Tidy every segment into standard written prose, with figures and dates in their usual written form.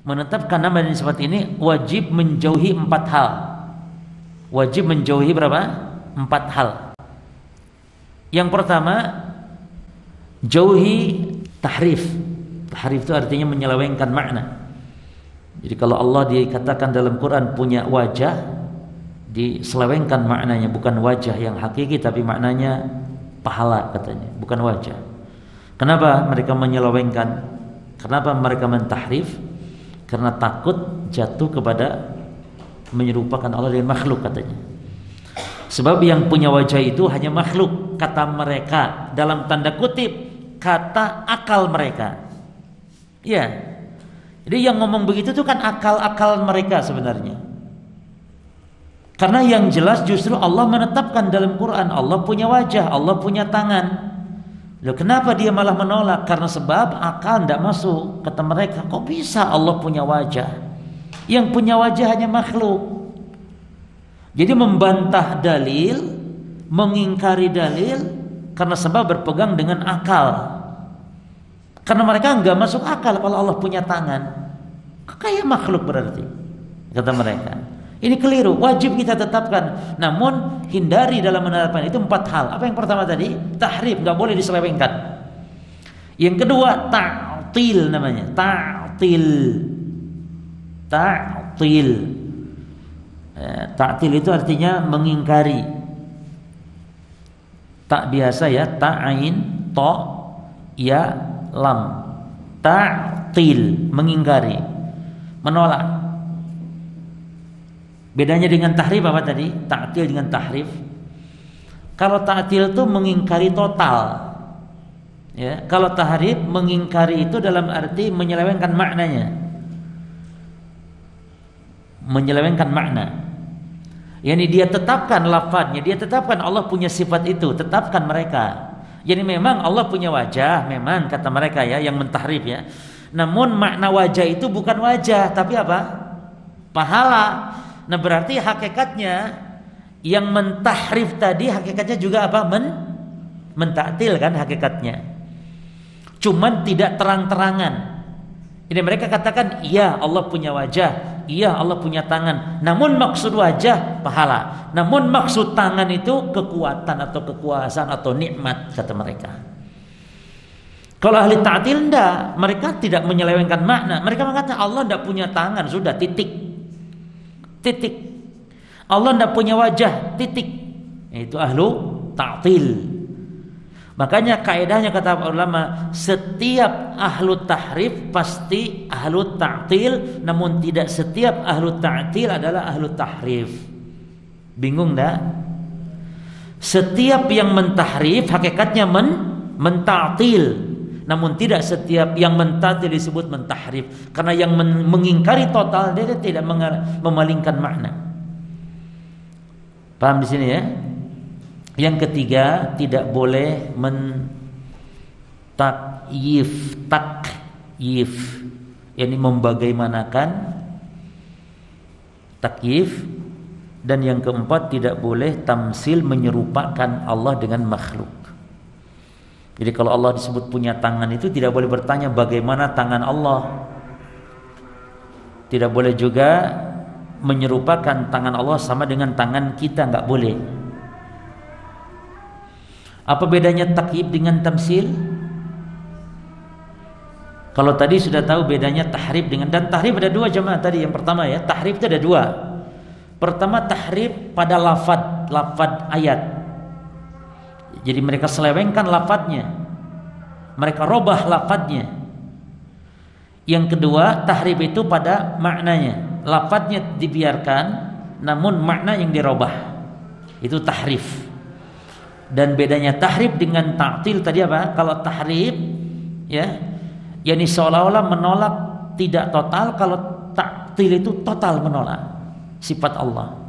menetapkan nama dan sifat ini wajib menjauhi 4 hal. Wajib menjauhi berapa? 4 hal. Yang pertama, jauhi tahrif. Tahrif itu artinya menyelewengkan makna. Jadi kalau Allah dikatakan dalam Quran punya wajah, diselewengkan maknanya, bukan wajah yang hakiki tapi maknanya pahala katanya, bukan wajah. Kenapa mereka menyelewengkan? Kenapa mereka mentahrif? Karena takut jatuh kepada menyerupakan Allah dengan makhluk katanya. Sebab yang punya wajah itu hanya makhluk, kata mereka, dalam tanda kutip, kata akal mereka. Ya. Jadi yang ngomong begitu itu kan akal-akal mereka sebenarnya. Karena yang jelas justru Allah menetapkan dalam Quran, Allah punya wajah, Allah punya tangan. Loh, kenapa dia malah menolak? Karena sebab akal tidak masuk. Kata mereka, kok bisa Allah punya wajah? Yang punya wajah hanya makhluk. Jadi membantah dalil, mengingkari dalil karena sebab berpegang dengan akal. Karena mereka enggak masuk akal kalau Allah punya tangan. Kayak makhluk berarti, kata mereka. Ini keliru, wajib kita tetapkan. Namun hindari dalam menerapkan itu 4 hal. Apa yang pertama tadi? Tahrif, enggak boleh diselewengkan. Yang kedua, ta'til namanya. Ta'til. Ta'til. Ta'til itu artinya mengingkari. Tak biasa ya, ta'ain, to, ya, lam. Ta'til, mengingkari, menolak. Bedanya dengan tahrif apa tadi? Ta'til dengan tahrif. Kalau ta'til itu mengingkari total. Ya, kalau tahrif mengingkari itu dalam arti menyelewengkan maknanya. Menyelewengkan makna. Yani dia tetapkan lafadznya, dia tetapkan Allah punya sifat itu, tetapkan mereka. Jadi memang Allah punya wajah, memang kata mereka ya yang mentahrif ya. Namun makna wajah itu bukan wajah, tapi apa? Pahala. Nah berarti hakikatnya yang mentahrif tadi hakikatnya juga apa? Mentaktil kan hakikatnya. Cuman tidak terang-terangan. Ini mereka katakan iya Allah punya wajah, iya Allah punya tangan. Namun maksud wajah pahala. Namun maksud tangan itu kekuatan atau kekuasaan atau nikmat kata mereka. Kalau ahli ta'til enggak, mereka tidak menyelewengkan makna. Mereka mengatakan Allah enggak punya tangan, sudah titik. Titik. Allah tidak punya wajah, titik. Itu ahlu ta'til. Makanya kaidahnya kata ulama, setiap ahlu tahrif pasti ahlu ta'til, namun tidak setiap ahlu ta'til adalah ahlu tahrif. Bingung dah? Setiap yang mentahrif hakikatnya menta'til. Namun tidak setiap yang menta'til disebut mentahrif. Karena yang mengingkari total dia tidak memalingkan makna. Paham di sini ya? Yang ketiga, tidak boleh takyif, yakni membagaimanakan takyif. Dan yang keempat, tidak boleh tamsil, menyerupakan Allah dengan makhluk. Jadi kalau Allah disebut punya tangan itu tidak boleh bertanya bagaimana tangan Allah. Tidak boleh juga menyerupakan tangan Allah sama dengan tangan kita, enggak boleh. Apa bedanya takyif dengan tamsil? Kalau tadi sudah tahu bedanya tahrif dengan, dan tahrif ada 2 jemaah tadi. Yang pertama ya, tahrif itu ada 2. Pertama tahrif pada lafad ayat. Jadi mereka selewengkan lafadznya, mereka robah lafadznya. Yang kedua tahrif itu pada maknanya, lafadznya dibiarkan, namun makna yang dirobah. Itu tahrif. Dan bedanya tahrif dengan ta'til tadi apa? Kalau tahrif ya, yakni seolah-olah menolak tidak total. Kalau ta'til itu total menolak sifat Allah.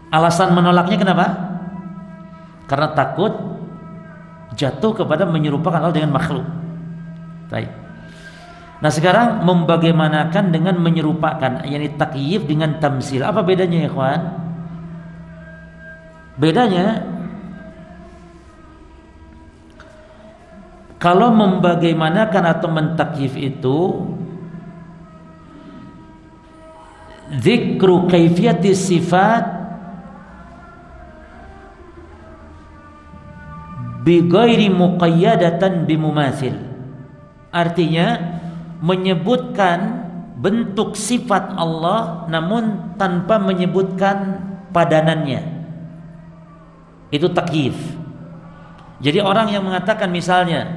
Alasan menolaknya kenapa? Karena takut jatuh kepada menyerupakan Allah dengan makhluk. Baik. Nah sekarang membagaimanakan dengan menyerupakan, yakni takyif dengan tamsil. Apa bedanya ya ikhwan? Bedanya, kalau membagaimanakan atau mentakyif itu dzikru kaifiyati sifat bi ghairi muqayyadatan bimumatsil. Artinya menyebutkan bentuk sifat Allah namun tanpa menyebutkan padanannya. Itu takyif. Jadi orang yang mengatakan misalnya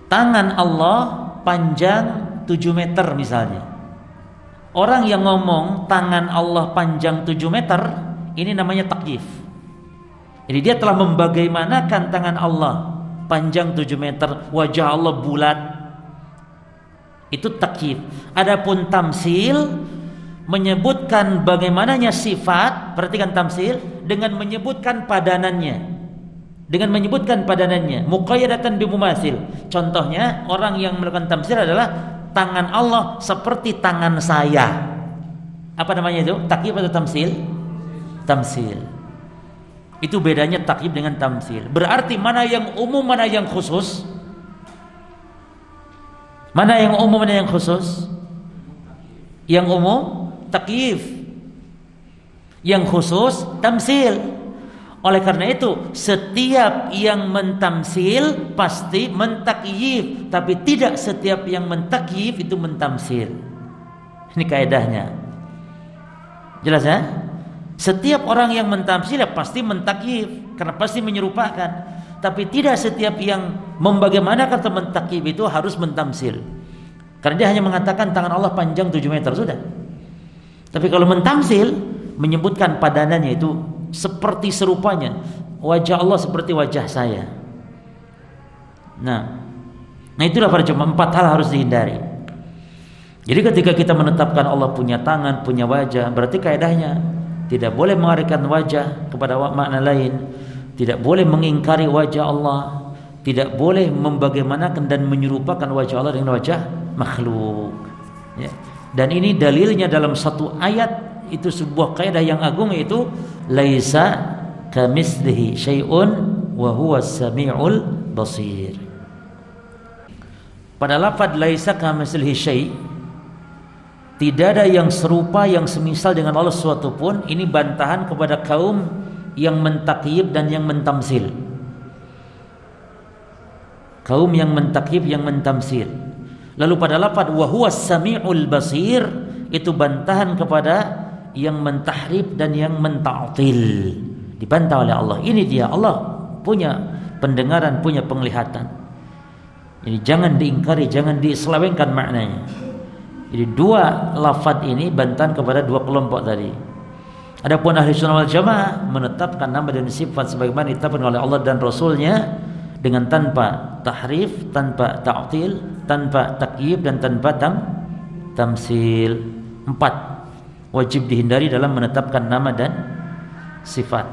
tangan Allah panjang 7 meter misalnya. Orang yang ngomong tangan Allah panjang 7 meter, ini namanya takyif. Jadi dia telah membagaimanakan tangan Allah panjang 7 meter, wajah Allah bulat. Itu takyif. Adapun tamsil menyebutkan bagaimananya sifat, perhatikan tamsil dengan menyebutkan padanannya. Dengan menyebutkan padanannya, muqayyadatan bimumatsil. Contohnya orang yang melakukan tamsil adalah tangan Allah seperti tangan saya. Apa namanya itu? Takyif atau tamsil? Tamsil. Itu bedanya takyif dengan tamsil. Berarti mana yang umum, mana yang khusus? Mana yang umum, mana yang khusus? Yang umum takyif, yang khusus tamsil. Oleh karena itu setiap yang mentamsil pasti mentakyif, tapi tidak setiap yang mentakyif itu mentamsil. Ini kaidahnya. Jelas ya? Setiap orang yang mentamsil ya pasti mentakyif, karena pasti menyerupakan. Tapi tidak setiap yang membagaimanakan atau mentakyif itu harus mentamsil. Karena dia hanya mengatakan tangan Allah panjang 7 meter, sudah. Tapi kalau mentamsil, menyebutkan padanannya itu seperti serupanya, wajah Allah seperti wajah saya. Nah itulah para jemaah, 4 hal harus dihindari. Jadi ketika kita menetapkan Allah punya tangan, punya wajah, berarti kaidahnya tidak boleh mengalihkan wajah kepada makna lain, tidak boleh mengingkari wajah Allah, tidak boleh membagaimanakan dan menyerupakan wajah Allah dengan wajah makhluk, ya. Dan ini dalilnya dalam satu ayat, itu sebuah kaidah yang agung, yaitu laisa kamitslihi syai'un wa huwas samiul basir. Pada lafaz laisa kamitslihi syai', tidak ada yang serupa, yang semisal dengan Allah sesuatu pun. Ini bantahan kepada kaum yang mentakyib dan yang mentamsil. Kaum yang mentakyib, yang mentamsil. Lalu pada lafaz wa huwas samiul basir, itu bantahan kepada yang mentahrif dan yang menta'til. Dibantah oleh Allah. Ini dia, Allah punya pendengaran, punya penglihatan. Jadi jangan diingkari, jangan diselewengkan maknanya. Jadi 2 lafaz ini bantahan kepada 2 kelompok tadi. Adapun ahli sunnah wal jamaah menetapkan nama dan sifat sebagaimana ditetapkan oleh Allah dan Rasulnya, dengan tanpa tahrif, tanpa ta'til, tanpa takyif, dan tanpa tamsil. 4 wajib dihindari dalam menetapkan nama dan sifat.